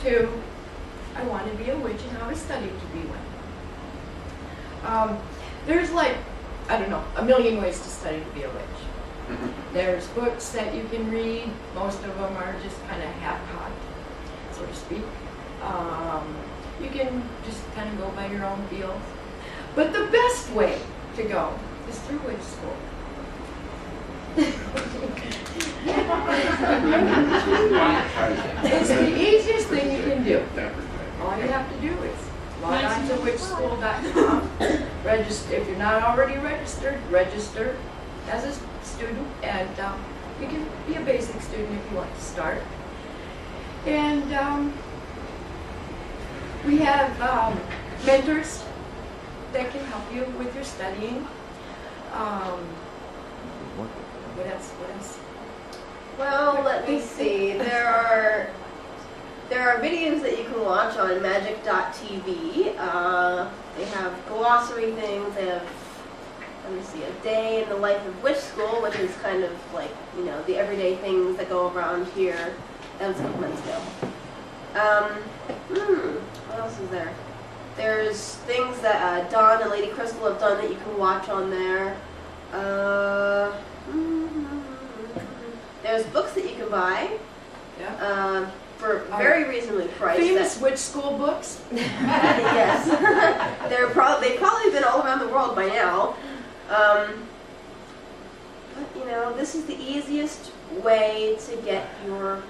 to, I want to be a witch and how to study to be one. There's like, I don't know, a million ways to study to be a witch. There's books that you can read. Most of them are just kind of half-cocked, so to speak. You can just kind of go by your own feel. But the best way to go is through witch school. It's the easiest thing you can do. All you have to do is log on to witchschool.com. Register if you're not already registered. Register as a student, and you can be a basic student if you want to start. And we have mentors that can help you with your studying. What else? Well, let me see. There are videos that you can watch on Magick.tv. They have glossary things. They have, let me see, a day in the life of witch school, which is kind of like, you know, the everyday things that go around here. That was a couple minutes ago. What else is there? There's things that Dawn and Lady Crystal have done that you can watch on there. There's books that you can buy for very reasonably priced. Famous witch school books. Yes, they've probably been all around the world by now. But you know, this is the easiest way to get your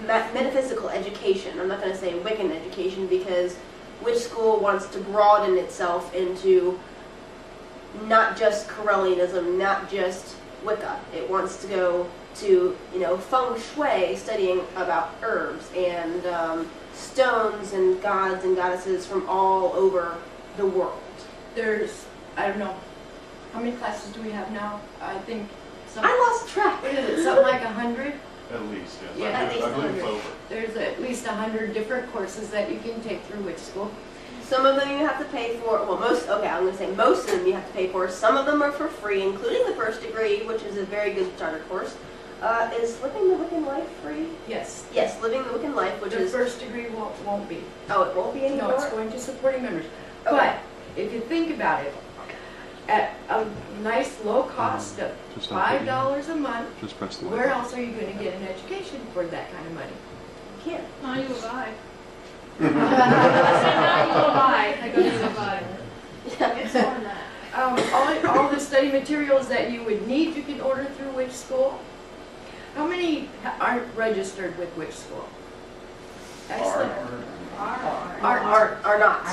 metaphysical education. I'm not going to say Wiccan education, because witch school wants to broaden itself into not just Correllianism, not just Wicca. It wants to go to, you know, feng shui, studying about herbs and stones and gods and goddesses from all over the world. There's, I don't know, how many classes do we have now? I think I lost track. What is it, something like 100? At least, yes. Yeah, at least 100. There's at least 100 different courses that you can take through witch school. Some of them you have to pay for. Well, most of them you have to pay for. Some of them are for free, including the first degree, which is a very good starter course. Is Living the Wiccan Life free? Yes. Yes, Living the Wiccan Life, which The is... first degree won't be. Oh, it won't be anymore? No, it's going to supporting members. Okay. But if you think about it, at a nice low cost of $5 a month, Just press the where else are you going to get an education for that kind of money? You can't. Now you will buy. I said now you will buy. I go you will buy. It's more than that. All the study materials that you would need, you can order through witch school. How many aren't registered with witch school? Excellent. Are not.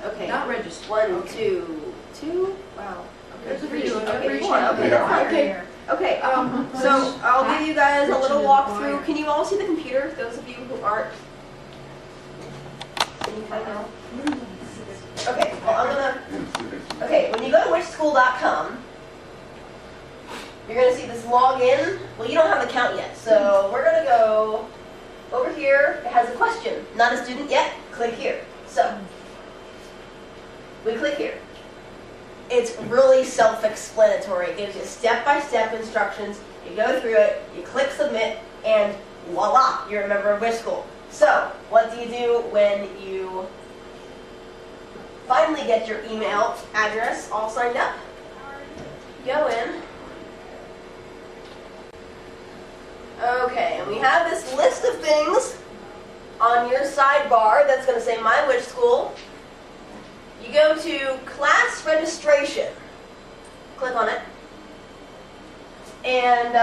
Okay. Not registered. 1, 2. Wow. There's a video. Okay, 4. Okay, Yeah. okay. Okay. So I'll give you guys a little walkthrough. Can you all see the computer? Those of you who aren't. Can you find out? Okay. Well, Okay. When you go to witchschool.com, you're gonna see this login. Well, you don't have an account yet, so we're gonna go over here. It has a question. Not a student yet? Click here. So we click here. It's really self-explanatory. It gives you step-by-step instructions. You go through it, you click submit, and voila, you're a member of witch school. So, what do you do when you finally get your email address all signed up? Go in. Okay, and we have this list of things on your sidebar that's going to say My Witch School. You go to class registration. Click on it. And,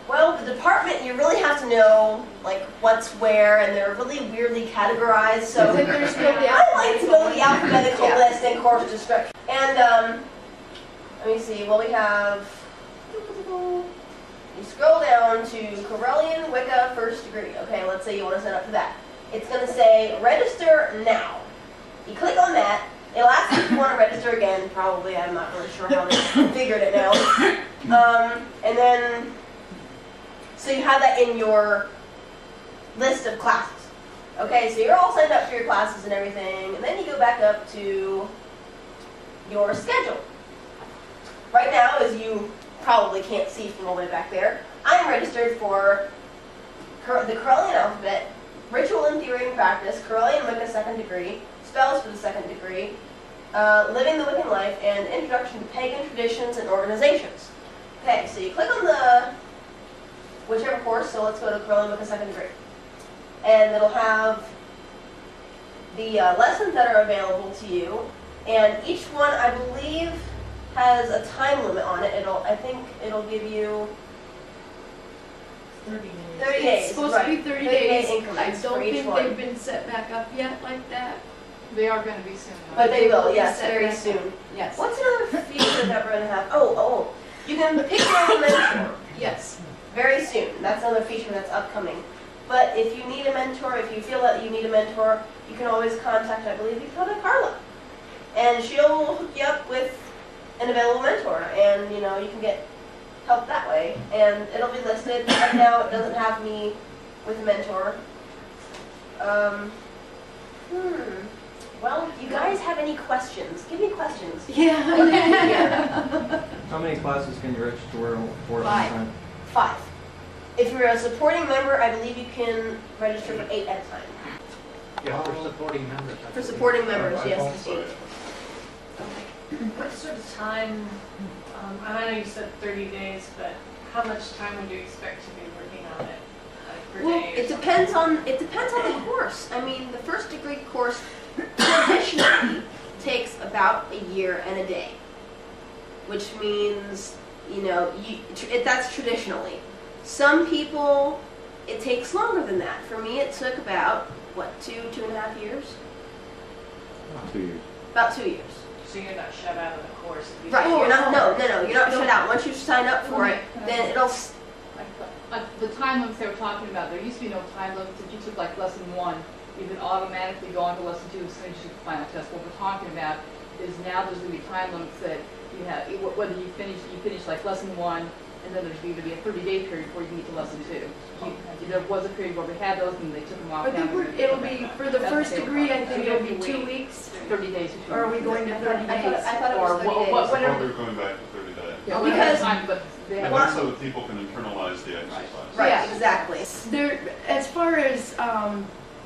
well, the department, you really have to know, like, what's where, and they're really weirdly categorized, so I like to go the alphabetical list and course description. And, let me see, well, we have, you scroll down to Correllian Wicca First Degree. Okay, let's say you want to sign up for that. It's going to say, register now. You click on that. It'll ask you if you want to register again. Probably. I'm not really sure how they figured it now. And then, so you have that in your list of classes. Okay, so you're all signed up for your classes and everything. And then you go back up to your schedule. Right now, as you probably can't see from all the way back there, I'm registered for the Correllian alphabet, ritual and theory and practice, Correllian Wicca second degree, spells for the second degree, living the Wiccan life, and introduction to pagan traditions and organizations. Okay, so you click on the whichever course, so let's go to Correllian Wicca second degree. And it'll have the lessons that are available to you, and each one, I believe, has a time limit on it. I think it'll give you 30 days. 30 days. It's supposed right. to be 30 day days. I increments don't for each think one. they've been set back up yet like that. They are going to be soon. But they will, be yes, set very back up. soon. Yes. What's another feature that we're going to have? Oh, you can pick your own mentor Yes. very soon. That's another feature that's upcoming. But if you need a mentor, if you feel that you need a mentor, you can always contact, I believe you can contact Karla. And she'll hook you up with an available mentor, and you can get help that way. And it'll be listed. Right now it doesn't have me with a mentor. Well, you guys have any questions? Give me questions. Yeah. How many classes can you register for at one 5. time? 5. If you're a supporting member, I believe you can register for 8 at a time. Yeah, for supporting members. For supporting members, yes, Christine. What sort of time, I know you said 30 days, but how much time would you expect to be working on it? Like per Well, day? it depends on the course. I mean, the first degree course traditionally takes about a year and a day, which means that's traditionally. Some people it takes longer than that. For me, it took about 2.5 years. 2 years. About 2 years. So you're not shut out of the course? If you Right. Oh, You're not. no. No. You're not shut out. Once you sign up for it, then it'll. The time limits they were talking about, there used to be no time limits. If you took like lesson 1, you would automatically go on to lesson 2 as soon as you took the final test. What we're talking about is now there's going to be time limits that you have, whether you finish like lesson 1, and then there's going to be a 30-day period before you can get to lesson 2. There was a period where we had those and they took them off. I think it'll be, for the first degree, I think it'll be 2 weeks. 30 days. Or are we going to 30 I days? thought it was 30 days. Whatever. We're going back to 30 days. Yeah, Because- because time, but they And have that's so that people can internalize the exercise. Right. Yeah. Exactly. There, as far as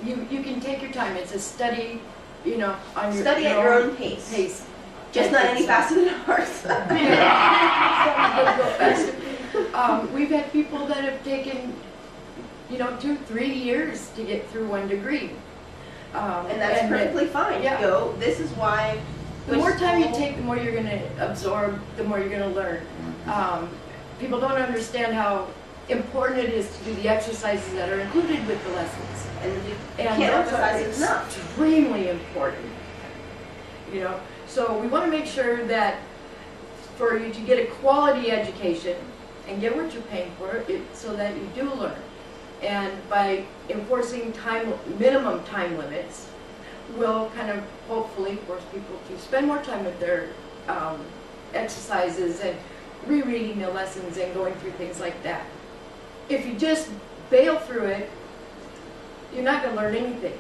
you can take your time. It's a study, on your Study at your own pace. pace. Just not any faster than ours. We've had people that have taken, 2-3 years to get through 1 degree. And that's perfectly fine. yeah. This is why. The more time you take, the more you're going to absorb, the more you're going to learn. People don't understand how important it is to do the exercises that are included with the lessons. And you And can't those are emphasize it enough. extremely important. So we want to make sure that for you to get a quality education and get what you're paying for, so that you do learn. And by enforcing minimum time limits, will kind of hopefully force people to spend more time with their exercises and rereading the lessons and going through things like that. If you just bail through it, you're not going to learn anything.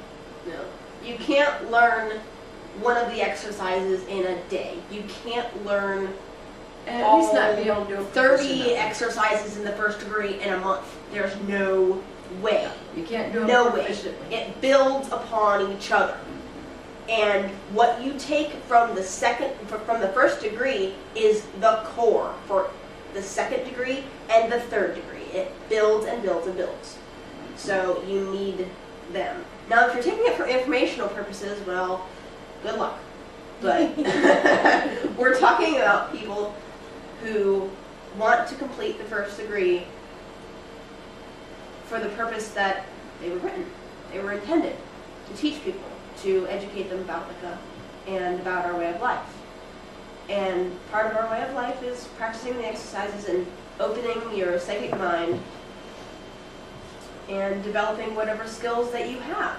No. You can't learn one of the exercises in a day. You can't learn And at least not be able to do it 30 proficiently. exercises in the first degree in a month. There's no way. You can't do it No way. proficiently. It builds upon each other. And what you take from the first degree is the core for the second degree and the third degree. It builds and builds and builds. So you need them. Now, if you're taking it for informational purposes, well, good luck. But we're talking about people who want to complete the first degree for the purpose that they were written. They were intended to teach people, to educate them about Wicca and about our way of life. And part of our way of life is practicing the exercises and opening your psychic mind and developing whatever skills that you have.